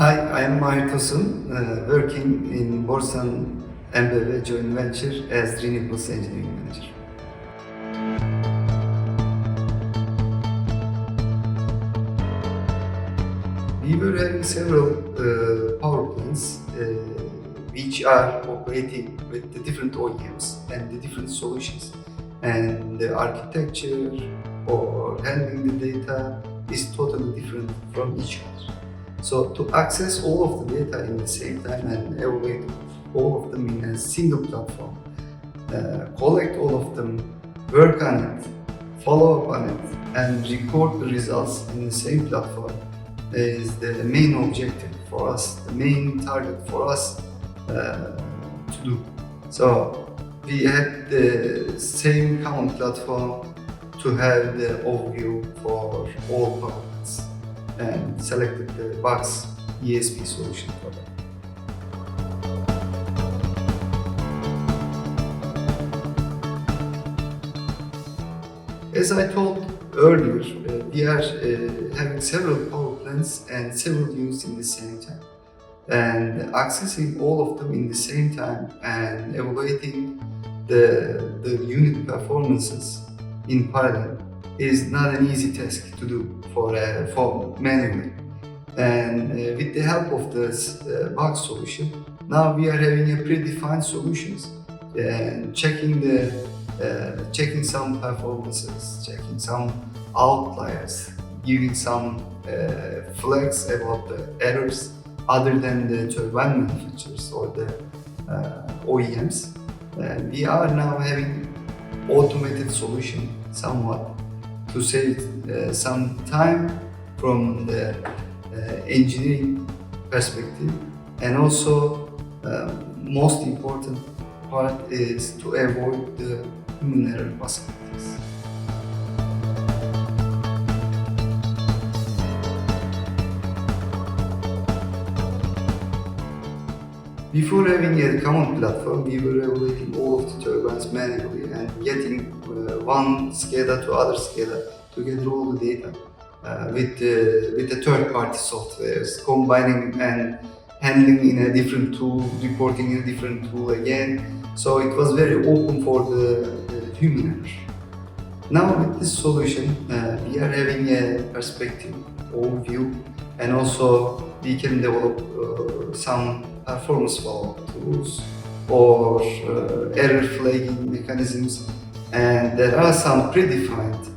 Hi, I am Mahir Tosun, working in Borusan EnBW joint venture as Renewables Engineering Manager. We were having several power plants which are operating with the different OEMs and the different solutions, and the architecture or handling the data is totally different from each other. So to access all of the data in the same time and evaluate all of them in a single platform, collect all of them, work on it, follow up on it, and record the results in the same platform is the main objective for us, the main target for us to do. So we had the same common platform to have the overview for all products and selected the BaxEnergy solution for that. As I told earlier, we are having several power plants and several units in the same time. And accessing all of them in the same time and evaluating the unit performances in parallel is not an easy task to do for manually. And with the help of this Bax solution, now we are having a predefined solutions and checking some performances, checking some outliers, giving some flags about the errors other than the turbine manufacturers or the OEMs. We are now having automated solution somewhat to save some time from the engineering perspective, and also most important part is to avoid the human error possibilities. Before having a common platform, we were evaluating all of the turbines manually and getting one SCADA to other SCADA to gather all the data with the third-party softwares, combining and handling in a different tool, reporting in a different tool again. So it was very open for the human error. Now with this solution, we are having a perspective overview, and also we can develop some performance follow-up tools or error flagging mechanisms, and there are some predefined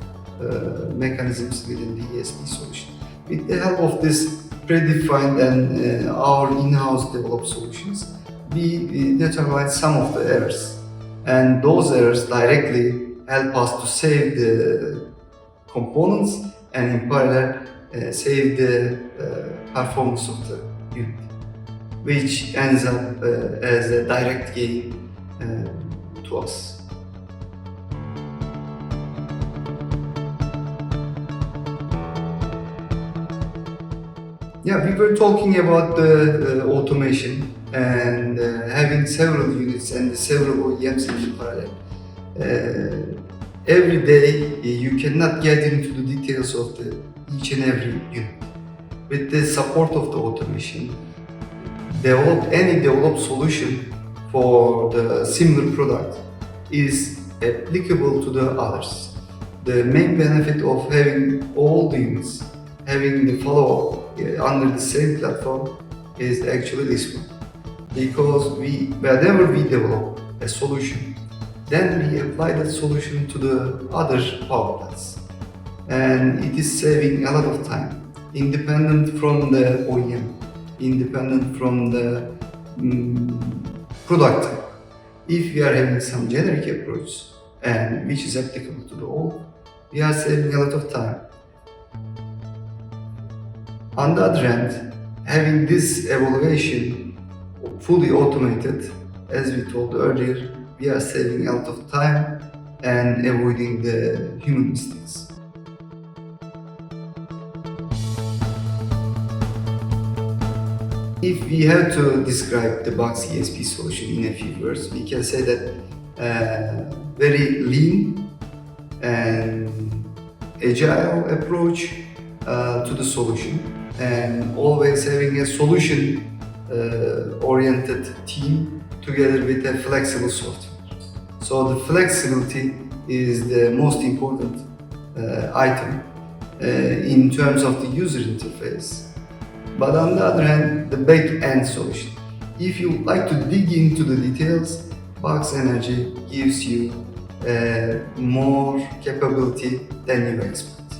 mechanisms within the ESP solution. With the help of this predefined and our in-house developed solutions, we determine some of the errors, and those errors directly help us to save the components and in parallel save the performance of the unit, which ends up as a direct gain to us. Yeah, we were talking about the automation and having several units and several OEMs in parallel. Every day you cannot get into the details of each and every unit. With the support of the automation, any developed solution for the similar product is applicable to the others. The main benefit of having all the units, having the follow-up under the same platform is actually this one. Because whenever we develop a solution, then we apply that solution to the other power plants. And it is saving a lot of time, independent from the OEM, independent from the product type. If we are having some generic approach, and which is applicable to the all, we are saving a lot of time. On the other hand, having this evaluation fully automated, as we told earlier, we are saving a lot of time and avoiding the human mistakes. If we have to describe the BaxESP solution in a few words, we can say that very lean and agile approach to the solution, and always having a solution oriented team together with a flexible software. So the flexibility is the most important item in terms of the user interface. But on the other hand, the back-end solution. If you like to dig into the details, BaxEnergy gives you more capability than you expect.